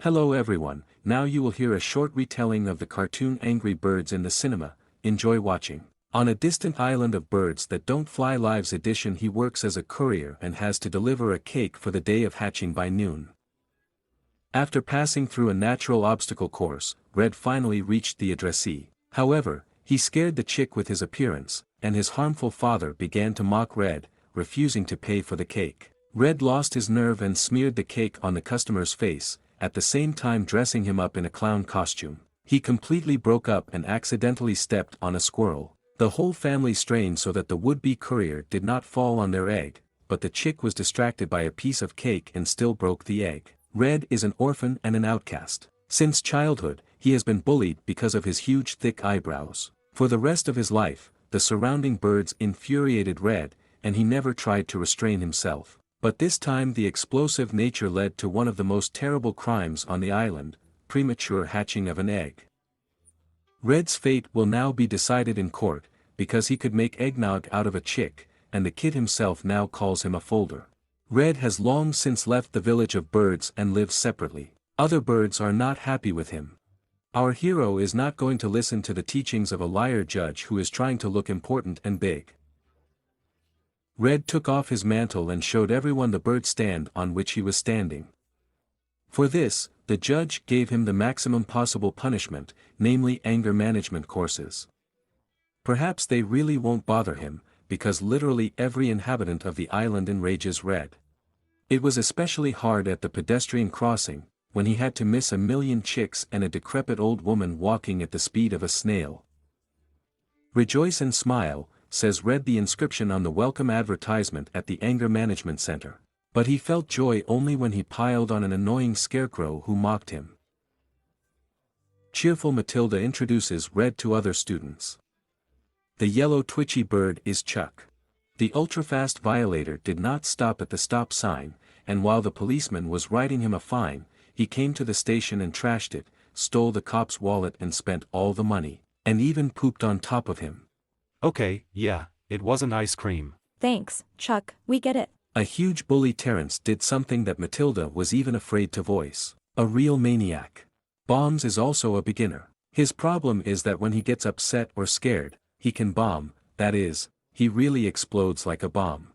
Hello everyone, now you will hear a short retelling of the cartoon Angry Birds in the cinema. Enjoy watching. On a distant island of birds that don't fly lives edition, he works as a courier and has to deliver a cake for the day of hatching by noon. After passing through a natural obstacle course, Red finally reached the addressee. However, he scared the chick with his appearance, and his harmful father began to mock Red, refusing to pay for the cake. Red lost his nerve and smeared the cake on the customer's face, at the same time dressing him up in a clown costume. He completely broke up and accidentally stepped on a squirrel. The whole family strained so that the would-be courier did not fall on their egg, but the chick was distracted by a piece of cake and still broke the egg. Red is an orphan and an outcast. Since childhood, he has been bullied because of his huge thick eyebrows. For the rest of his life, the surrounding birds infuriated Red, and he never tried to restrain himself. But this time the explosive nature led to one of the most terrible crimes on the island, premature hatching of an egg. Red's fate will now be decided in court, because he could make eggnog out of a chick, and the kid himself now calls him a folder. Red has long since left the village of birds and lives separately. Other birds are not happy with him. Our hero is not going to listen to the teachings of a liar judge who is trying to look important and big. Red took off his mantle and showed everyone the bird stand on which he was standing. For this, the judge gave him the maximum possible punishment, namely anger management courses. Perhaps they really won't bother him, because literally every inhabitant of the island enrages Red. It was especially hard at the pedestrian crossing, when he had to miss a million chicks and a decrepit old woman walking at the speed of a snail. "Rejoice and smile," says Red, the inscription on the welcome advertisement at the anger management center. But he felt joy only when he piled on an annoying scarecrow who mocked him. Cheerful Matilda introduces Red to other students. The yellow twitchy bird is Chuck. The ultrafast violator did not stop at the stop sign, and while the policeman was writing him a fine, he came to the station and trashed it, stole the cop's wallet and spent all the money, and even pooped on top of him. Okay, yeah, it wasn't ice cream. Thanks, Chuck, we get it. A huge bully Terrence did something that Matilda was even afraid to voice. A real maniac. Bombs is also a beginner. His problem is that when he gets upset or scared, he can bomb, that is, he really explodes like a bomb.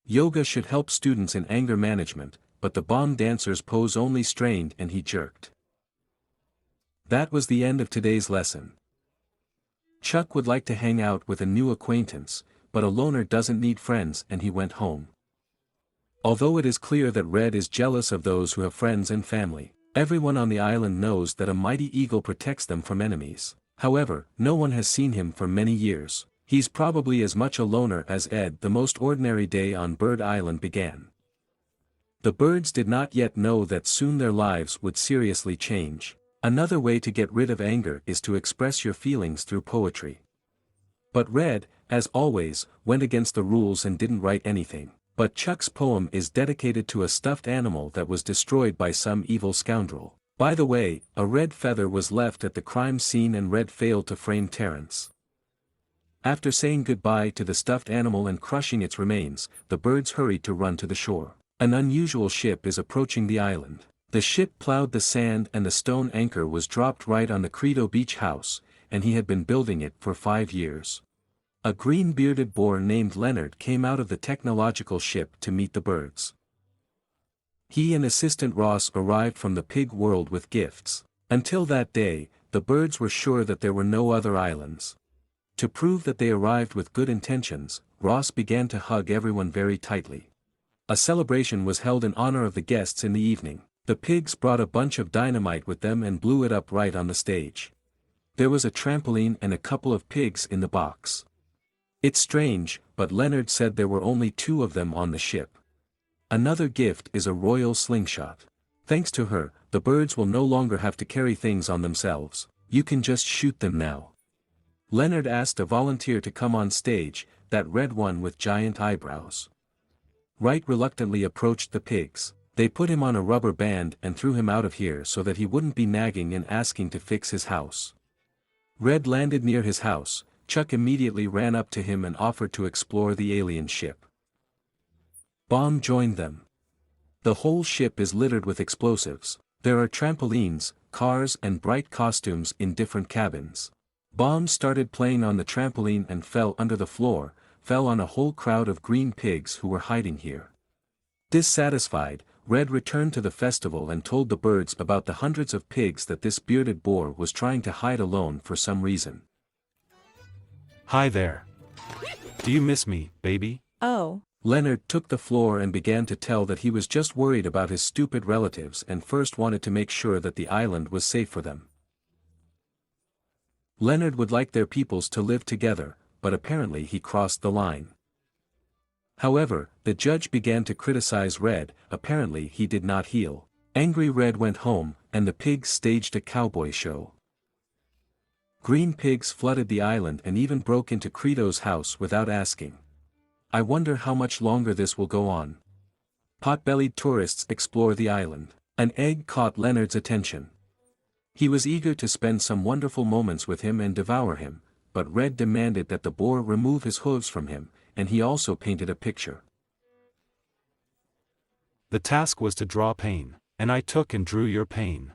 Yoga should help students in anger management, but the bomb dancers pose only strained and he jerked. That was the end of today's lesson. Chuck would like to hang out with a new acquaintance, but a loner doesn't need friends, and he went home. Although it is clear that Red is jealous of those who have friends and family, everyone on the island knows that a mighty eagle protects them from enemies. However, no one has seen him for many years. He's probably as much a loner as Ed. The most ordinary day on Bird Island began. The birds did not yet know that soon their lives would seriously change. Another way to get rid of anger is to express your feelings through poetry. But Red, as always, went against the rules and didn't write anything. But Chuck's poem is dedicated to a stuffed animal that was destroyed by some evil scoundrel. By the way, a red feather was left at the crime scene and Red failed to frame Terrence. After saying goodbye to the stuffed animal and crushing its remains, the birds hurried to run to the shore. An unusual ship is approaching the island. The ship plowed the sand and the stone anchor was dropped right on the Credo Beach house, and he had been building it for 5 years. A green-bearded boar named Leonard came out of the technological ship to meet the birds. He and assistant Ross arrived from the pig world with gifts. Until that day, the birds were sure that there were no other islands. To prove that they arrived with good intentions, Ross began to hug everyone very tightly. A celebration was held in honor of the guests in the evening. The pigs brought a bunch of dynamite with them and blew it up right on the stage. There was a trampoline and a couple of pigs in the box. It's strange, but Leonard said there were only 2 of them on the ship. Another gift is a royal slingshot. Thanks to her, the birds will no longer have to carry things on themselves. You can just shoot them now. Leonard asked a volunteer to come on stage, that red one with giant eyebrows. Wright reluctantly approached the pigs. They put him on a rubber band and threw him out of here so that he wouldn't be nagging and asking to fix his house. Red landed near his house. Chuck immediately ran up to him and offered to explore the alien ship. Bomb joined them. The whole ship is littered with explosives. There are trampolines, cars and bright costumes in different cabins. Bombs started playing on the trampoline and fell under the floor, fell on a whole crowd of green pigs who were hiding here. Dissatisfied, Red returned to the festival and told the birds about the hundreds of pigs that this bearded boar was trying to hide alone for some reason. Hi there. Do you miss me, baby? Oh. Leonard took the floor and began to tell that he was just worried about his stupid relatives and first wanted to make sure that the island was safe for them. Leonard would like their peoples to live together, but apparently he crossed the line. However, the judge began to criticize Red. Apparently he did not heal. Angry Red went home, and the pigs staged a cowboy show. Green pigs flooded the island and even broke into Credo's house without asking. I wonder how much longer this will go on. Pot-bellied tourists explore the island. An egg caught Leonard's attention. He was eager to spend some wonderful moments with him and devour him, but Red demanded that the boar remove his hooves from him, and he also painted a picture. The task was to draw pain, and I took and drew your pain.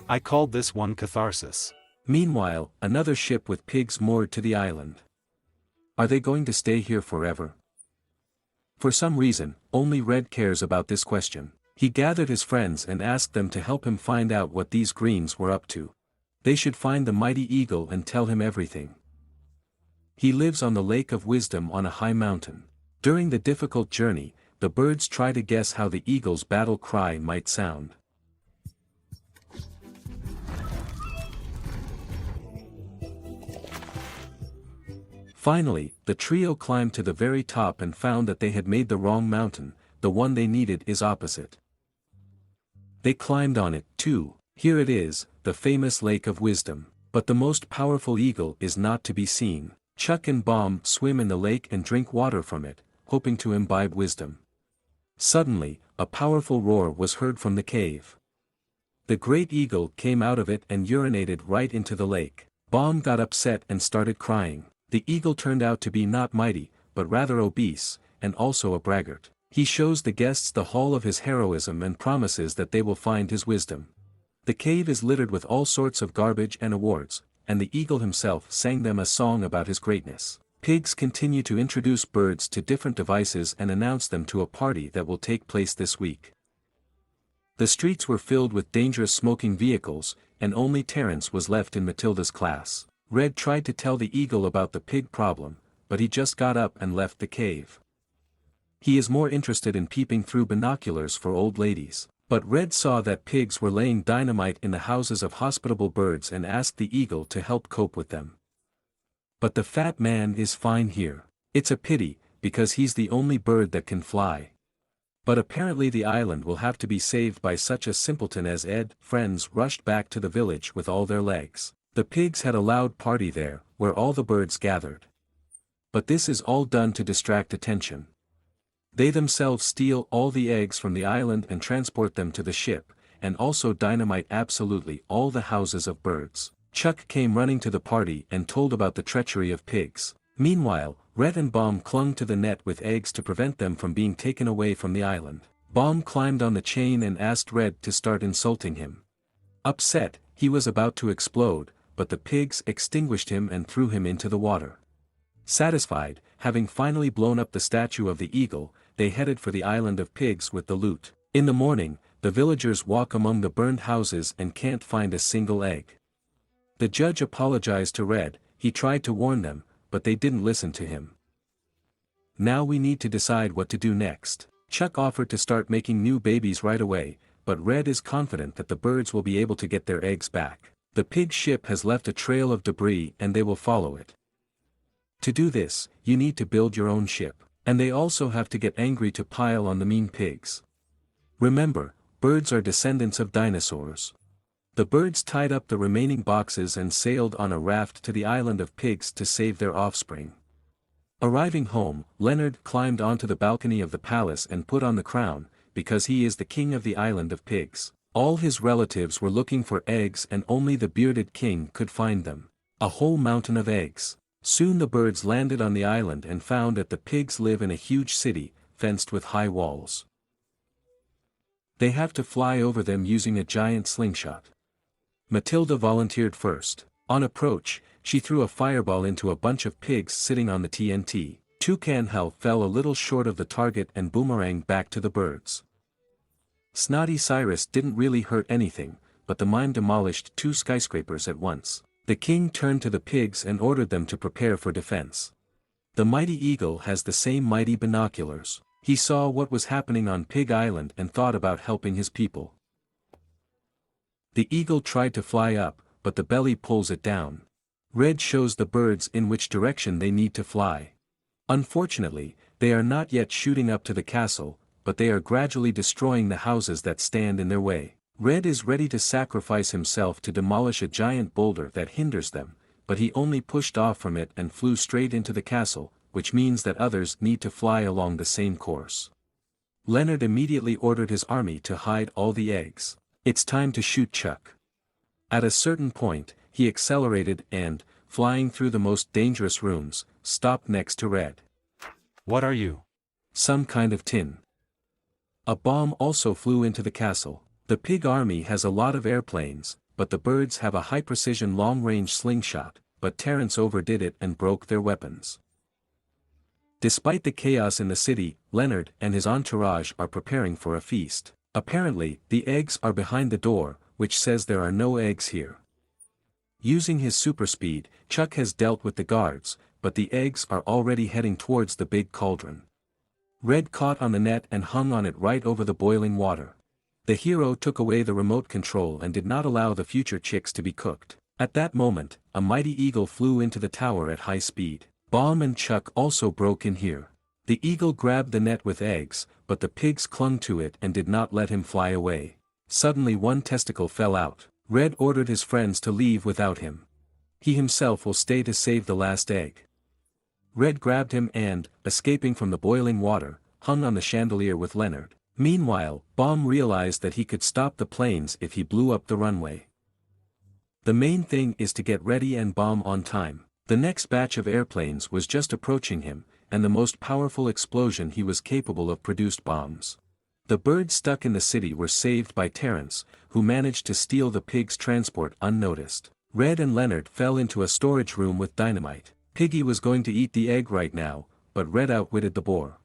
I called this one catharsis. Meanwhile, another ship with pigs moored to the island. Are they going to stay here forever? For some reason, only Red cares about this question. He gathered his friends and asked them to help him find out what these greens were up to. They should find the mighty eagle and tell him everything. He lives on the Lake of Wisdom on a high mountain. During the difficult journey, the birds try to guess how the eagle's battle cry might sound. Finally, the trio climbed to the very top and found that they had made the wrong mountain. The one they needed is opposite. They climbed on it, too. Here it is, the famous Lake of Wisdom. But the most powerful eagle is not to be seen. Chuck and Bomb swim in the lake and drink water from it, hoping to imbibe wisdom. Suddenly, a powerful roar was heard from the cave. The great eagle came out of it and urinated right into the lake. Bomb got upset and started crying. The eagle turned out to be not mighty, but rather obese, and also a braggart. He shows the guests the hall of his heroism and promises that they will find his wisdom. The cave is littered with all sorts of garbage and awards, and the eagle himself sang them a song about his greatness. Pigs continue to introduce birds to different devices and announce them to a party that will take place this week. The streets were filled with dangerous smoking vehicles, and only Terence was left in Matilda's class. Red tried to tell the eagle about the pig problem, but he just got up and left the cave. He is more interested in peeping through binoculars for old ladies. But Red saw that pigs were laying dynamite in the houses of hospitable birds and asked the eagle to help cope with them. But the fat man is fine here. It's a pity, because he's the only bird that can fly. But apparently the island will have to be saved by such a simpleton as Ed. Friends rushed back to the village with all their legs. The pigs had a loud party there, where all the birds gathered. But this is all done to distract attention. They themselves steal all the eggs from the island and transport them to the ship, and also dynamite absolutely all the houses of birds. Chuck came running to the party and told about the treachery of pigs. Meanwhile, Red and Bomb clung to the net with eggs to prevent them from being taken away from the island. Bomb climbed on the chain and asked Red to start insulting him. Upset, he was about to explode, but the pigs extinguished him and threw him into the water. Satisfied, having finally blown up the statue of the eagle, they headed for the island of pigs with the loot. In the morning, the villagers walk among the burned houses and can't find a single egg. The judge apologized to Red. He tried to warn them, but they didn't listen to him. Now we need to decide what to do next. Chuck offered to start making new babies right away, but Red is confident that the birds will be able to get their eggs back. The pig ship has left a trail of debris and they will follow it. To do this, you need to build your own ship, and they also have to get angry to pile on the mean pigs. Remember, birds are descendants of dinosaurs. The birds tied up the remaining boxes and sailed on a raft to the island of pigs to save their offspring. Arriving home, Leonard climbed onto the balcony of the palace and put on the crown, because he is the king of the island of pigs. All his relatives were looking for eggs and only the bearded king could find them. A whole mountain of eggs. Soon the birds landed on the island and found that the pigs live in a huge city, fenced with high walls. They have to fly over them using a giant slingshot. Matilda volunteered first. On approach, she threw a fireball into a bunch of pigs sitting on the TNT. Toucan Hell fell a little short of the target and boomeranged back to the birds. Snotty Cyrus didn't really hurt anything, but the mime demolished 2 skyscrapers at once. The king turned to the pigs and ordered them to prepare for defense. The mighty eagle has the same mighty binoculars. He saw what was happening on Pig Island and thought about helping his people. The eagle tried to fly up, but the belly pulls it down. Red shows the birds in which direction they need to fly. Unfortunately, they are not yet shooting up to the castle, but they are gradually destroying the houses that stand in their way. Red is ready to sacrifice himself to demolish a giant boulder that hinders them, but he only pushed off from it and flew straight into the castle, which means that others need to fly along the same course. Leonard immediately ordered his army to hide all the eggs. It's time to shoot Chuck. At a certain point, he accelerated and, flying through the most dangerous rooms, stopped next to Red. What are you? Some kind of tin. A bomb also flew into the castle. The pig army has a lot of airplanes, but the birds have a high-precision long-range slingshot, but Terrence overdid it and broke their weapons. Despite the chaos in the city, Leonard and his entourage are preparing for a feast. Apparently, the eggs are behind the door, which says there are no eggs here. Using his super speed, Chuck has dealt with the guards, but the eggs are already heading towards the big cauldron. Red caught on the net and hung on it right over the boiling water. The hero took away the remote control and did not allow the future chicks to be cooked. At that moment, a mighty eagle flew into the tower at high speed. Bomb and Chuck also broke in here. The eagle grabbed the net with eggs, but the pigs clung to it and did not let him fly away. Suddenly one testicle fell out. Red ordered his friends to leave without him. He himself will stay to save the last egg. Red grabbed him and, escaping from the boiling water, hung on the chandelier with Leonard. Meanwhile, Bomb realized that he could stop the planes if he blew up the runway. The main thing is to get ready and bomb on time. The next batch of airplanes was just approaching him, and the most powerful explosion he was capable of produced bombs. The birds stuck in the city were saved by Terrence, who managed to steal the pig's transport unnoticed. Red and Leonard fell into a storage room with dynamite. Piggy was going to eat the egg right now, but Red outwitted the boar.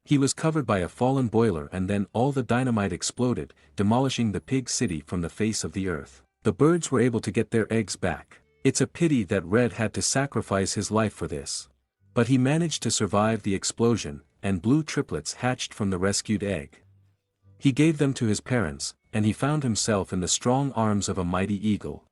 He was covered by a fallen boiler and then all the dynamite exploded, demolishing the pig city from the face of the earth. The birds were able to get their eggs back. It's a pity that Red had to sacrifice his life for this. But he managed to survive the explosion, and blue triplets hatched from the rescued egg. He gave them to his parents, and he found himself in the strong arms of a mighty eagle.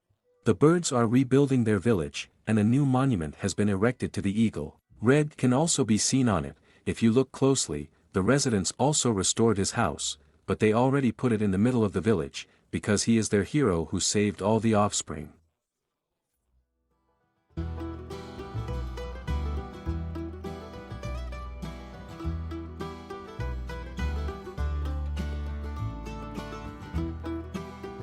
The birds are rebuilding their village, and a new monument has been erected to the eagle. Red can also be seen on it. If you look closely, the residents also restored his house, but they already put it in the middle of the village, because he is their hero who saved all the offspring.